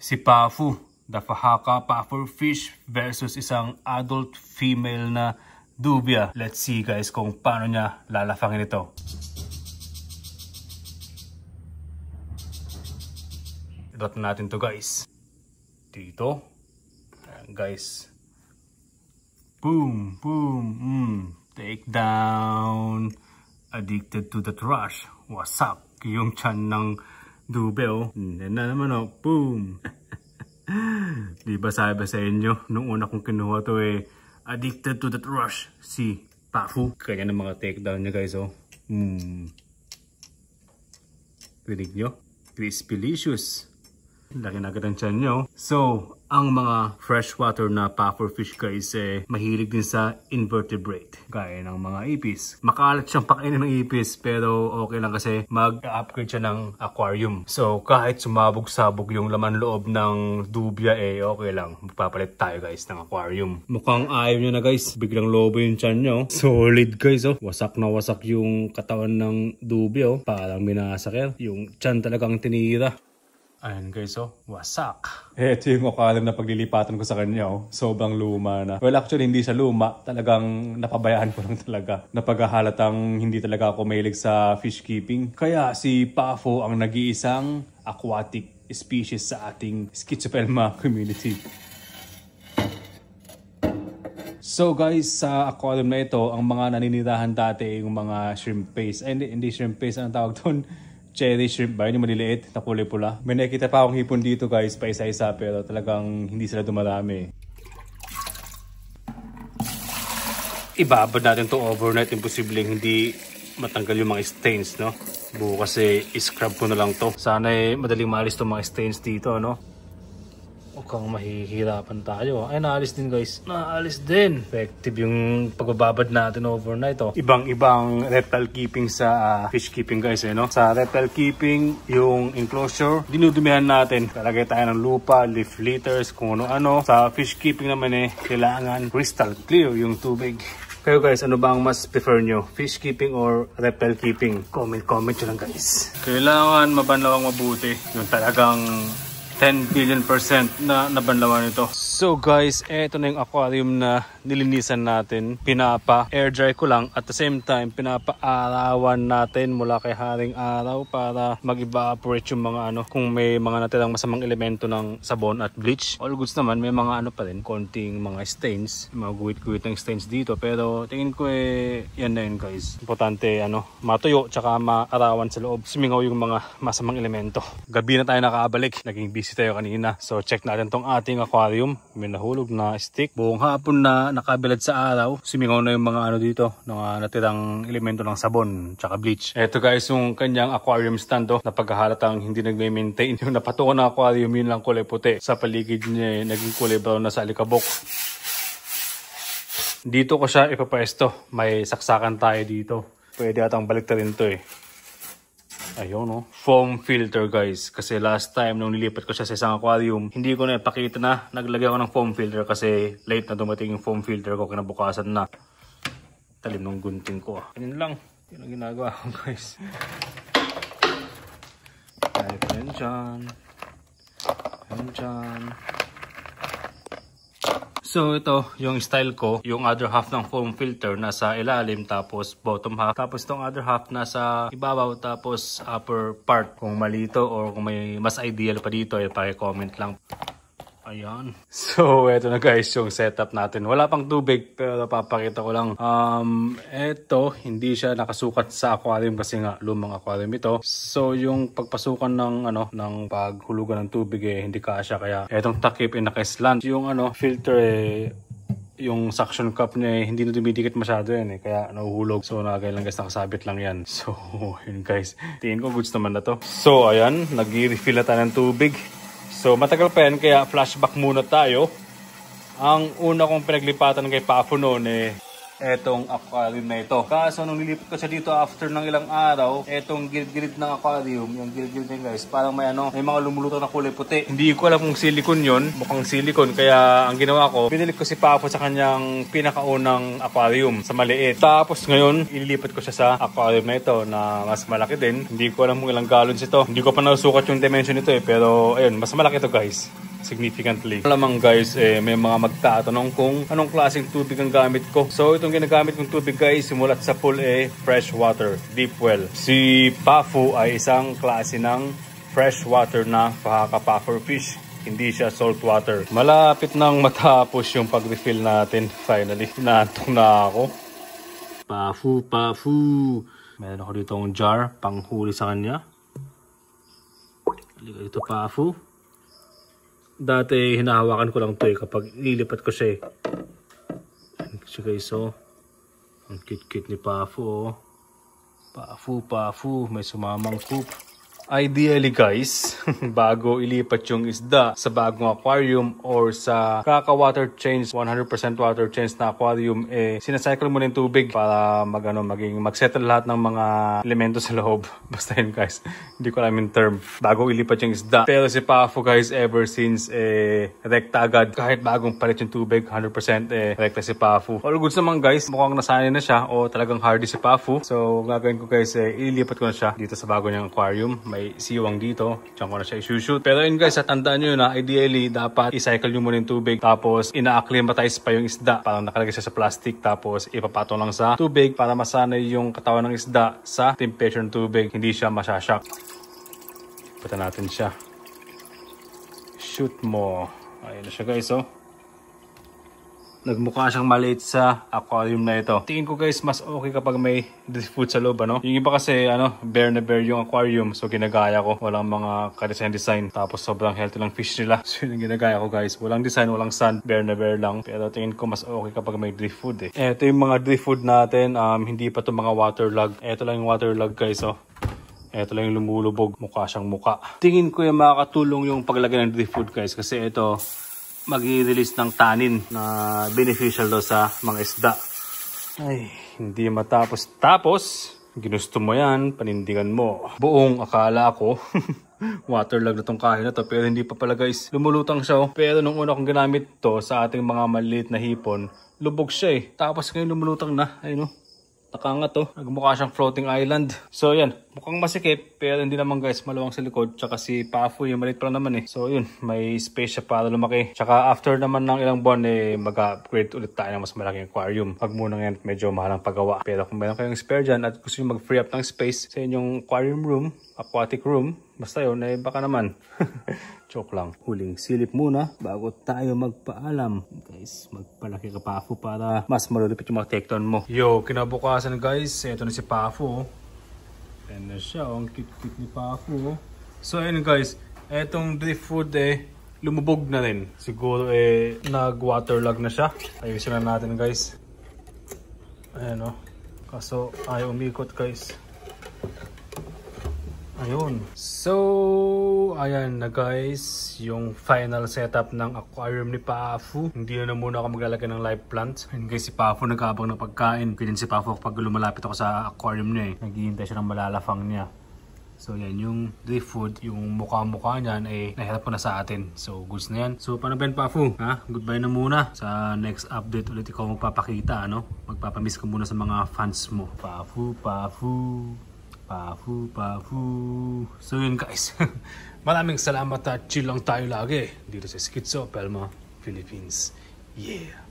Si Pafu, the Fahaka pufferfish versus isang adult female na dubia. Let's see guys kung paano niya lalafangin ito. Idot natin to guys. Dito. Ayan guys. Boom, boom. Take down. Addicted to the rush. Wasak yung tiyan ng dube oh. Yan na naman oh. Boom. Di ba sabi ba sa inyo nung una kong kinuha to addicted to that rush si Pafu. Kaya ng mga takedown niya guys oh. Rinig nyo? Crispy-licious. Laki na agad ang tiyan nyo. So, ang mga freshwater na pufferfish guys mahilig din sa invertebrate. Gaya ng mga ipis. Makalat siyang pakainin ng ipis pero okay lang kasi mag-upgrade siya ng aquarium. So, kahit sumabog-sabog yung laman loob ng dubia okay lang. Magpapalit tayo guys ng aquarium. Mukhang ayaw nyo na guys. Biglang lobo yung tiyan nyo. Solid guys oh. Wasak na wasak yung katawan ng dubia oh. Parang minasakir. Yung tiyan talagang tinira. Ayan guys oh, wasak. Ito yung aquarium na paglilipatan ko sa kanya oh. Sobrang luma na. Well actually hindi siya luma. Talagang napabayaan ko lang talaga. Napaghahalatang hindi talaga ako mahilig sa fish keeping. Kaya si Pafu ang nag-iisang aquatic species sa ating Schizopelma community. So guys, sa aquarium na ito, ang mga naninirahan dati yung mga shrimp paste. Hindi shrimp paste, anong tawag doon? Cherry shrimp ba? Yung maliliit na kulay pula. May nakikita pa akong hipon dito guys, pa isa-isa pero talagang hindi sila dumarami. Ibabad natin to overnight. Imposibleng hindi matanggal yung mga stains, no? Bukas i-scrub ko na lang to. Sana madaling maalis tong mga stains dito, no? Mukhang mahihirapan tayo. Ay, naalis din guys. Naalis din. Effective yung pagbababad natin overnight. Ibang-ibang reptile keeping sa fish keeping guys. No? Sa reptile keeping, yung enclosure, dinudumihan natin. Talagay tayo ng lupa, leaf litters, kung ano-ano. Sa fish keeping naman kailangan crystal clear yung tubig. Kayo guys, ano ba ang mas prefer nyo? Fish keeping or reptile keeping? Comment nyo lang guys. Kailangan mabanlawang mabuti. Yung talagang 10 billion% na nabanlawan ito. So guys, eto na yung aquarium na nilinisan natin. Pinapa-air dry ko lang. At the same time, pinapa-arawan natin mula kay haring araw para mag-evaporate yung mga kung may mga natirang masamang elemento ng sabon at bleach. All goods naman, may mga pa rin, konting mga stains. Mga guwit-guwit ng stains dito. Pero tingin ko yan na yun guys. Importante matuyo tsaka maarawan sa loob. Sumingaw yung mga masamang elemento. Gabi na tayo nakabalik. Naging busy tayo kanina. So check natin tong ating aquarium. May nahulog na stick. Buong hapon na nakabilad sa araw. Sumingaw na yung mga dito. Mga natirang elemento ng sabon tsaka bleach. Eto guys yung kanyang aquarium stand na paghahalatang hindi nagme-maintain. Yung napatungan na aquarium yun lang kulay puti. Sa paligid niya naging kulay brown na sa alikabok. Dito ko siya ipapwesto. May saksakan tayo dito. Pwede atang baliktarin to Ayun foam filter guys. Kasi last time nung nilipat ko siya sa isang aquarium, hindi ko na ipakita na naglagay ako ng foam filter kasi late na dumating yung foam filter ko, kinabukasan na. Talim ng gunting ko Ganyan lang. Yun ang ginagawa ko guys. Ayan dyan. Ayan dyan. So ito yung style ko, yung other half ng foam filter nasa ilalim tapos bottom half, tapos itong other half nasa ibabaw tapos upper part. Kung malito or kung may mas ideal pa dito paki-comment lang. Ayan. So eto na guys yung setup natin. Wala pang tubig pero papakita ko lang. Eto hindi siya nakasukat sa aquarium kasi nga lumang aquarium ito. So yung pagpasukan ng paghulugan ng tubig hindi kasya, kaya etong takip naka-slant. Yung filter yung suction cup niya hindi na dumidikit masyado kaya nahuhulog. So nakakailang guys, nakasabit lang yan. So yun guys, tingin ko goods naman na to. So ayan, nag-refill na tayo ng tubig. So matagal pa yan kaya flashback muna tayo. Ang una kong pinaglipatan kay Pafu noon etong aquarium na ito. Kaso nung nilipat ko siya dito after ng ilang araw, etong gilid-gilid ng aquarium, yung gilid-gilid niya guys, parang may mga lumulutang na kulay puti. Hindi ko alam kung silicone yun, mukhang silicone. Kaya ang ginawa ko, pinili ko si Papo sa kanyang pinakaunang aquarium sa maliit. Tapos ngayon, ililipat ko siya sa aquarium na ito na mas malaki din. Hindi ko alam kung ilang gallons ito. Hindi ko pa nasukat yung dimension nito pero ayun, mas malaki ito guys. Significantly. Alamang guys, may mga magtatanong kung anong klaseng tubig ang gamit ko. So itong ginagamit kong tubig guys, simulat sa pool fresh water, deep well. Si Pafu ay isang klase ng fresh water na pakaka-puffer fish. Hindi siya salt water. Malapit nang matapos yung pag-refill natin. Finally, inaantok na ako. Pafu. Meron ako dito ang jar, panghuli sa kanya. Halika dito Pafu. Dati hinahawakan ko lang ito kapag nilipat ko siya Kasi guys ang cute ni Pafu Pafu, may sumamang poop. Ideally guys, bago ilipat yung isda sa bagong aquarium or sa kaka-water change, 100% water change na aquarium, sinacycle mo na yung tubig para mag-settle lahat ng mga elemento sa loob. Basta yun guys, hindi ko alam yung term. Bago ilipat yung isda. Pero si Pafu guys, ever since, rekta agad. Kahit bagong palit yung tubig, 100% rekta si Pafu. All goods naman guys, mukhang nasanay na siya o talagang hardy si Pafu. So gagawin ko guys, ililipat ko na siya dito sa bago niyang aquarium. May siwang dito. Diyan ko na siya isushoot. Pero yun guys, tandaan nyo na ideally, dapat i-cycle nyo muna yung tubig. Tapos, ina-acclimatize pa yung isda. Parang nakalagay siya sa plastic. Tapos, ipapatong lang sa tubig para masanay yung katawan ng isda sa temperature ng tubig. Hindi siya masyashock. Pata natin siya. Shoot mo. Ayun na siya guys, Nagmukha siyang maliit sa aquarium na ito. Tingin ko guys, mas okay kapag may drift food sa loob, Yung iba kasi, bare na bare yung aquarium. So, ginagaya ko. Walang mga ka-design. Tapos, sobrang healthy lang fish nila. So, yun yung ginagaya ko guys. Walang design, walang sand. Bare na bare lang. Pero tingin ko mas okay kapag may drift food, Ito yung mga drift food natin. Hindi pa to mga waterlog. Ito lang yung waterlog guys, Ito lang yung lumulubog. Mukha siyang mukha. Tingin ko yung makakatulong yung paglagay ng drift food guys. Kasi ito, mag-release ng tannin na beneficial daw sa mga isda. Ay, hindi matapos. Tapos, ginusto mo yan, panindigan mo. Buong akala ko, waterlog na tong kain na to. Pero hindi pa pala guys, lumulutang siya. Pero nung una kong ginamit to sa ating mga maliit na hipon, lubog siya Tapos ngayon lumulutang na. Ayun Nakanga nagmukha siyang floating island. So yan, mukhang masikip pero hindi naman guys, maluwang sa likod. Tsaka si Pafu yung maliit pa naman So yun, may space siya para lumaki. Tsaka after naman ng ilang buwan mag-upgrade ulit tayo ng mas malaking aquarium. Pag muna ngayon medyo mahal ang paggawa. Pero kung meron kayong spare dyan at gusto nyo mag-free up ng space sa inyong aquarium room, aquatic room, basta yun baka naman. Joke lang. Huling silip muna bago tayo magpaalam. Guys, magpalaki ka Pafu para mas malulupit yung mga tekton mo. Yo, kinabukasan guys, ito na si Pafu. Ayan na siya, ang cute ni Pafu. So ayun guys, etong drift food lumubog na rin. Siguro nag-waterlog na siya. Ayusin na natin guys. Ayan Kaso ayaw umikot guys. Ayun. So, ayan na guys, yung final setup ng aquarium ni Pafu. Hindi na muna ako maglalagay ng live plants. Ayun guys, si Pafu nag-aabang ng pagkain. Ganyan si Pafu kapag lumalapit ako sa aquarium niya naghihintay siya ng malalafang niya. So yan, yung drift food, yung mukha-mukha niyan nahirap ko na sa atin. So goods na yan. So paano ba yun Pafu? Goodbye na muna. Sa next update ulit ikaw magpapakita, Magpapamiss ko muna sa mga fans mo. Pafu. So yun guys, maraming salamat at chill lang tayo lagi dito sa Schizo Pelma, Philippines. Yeah!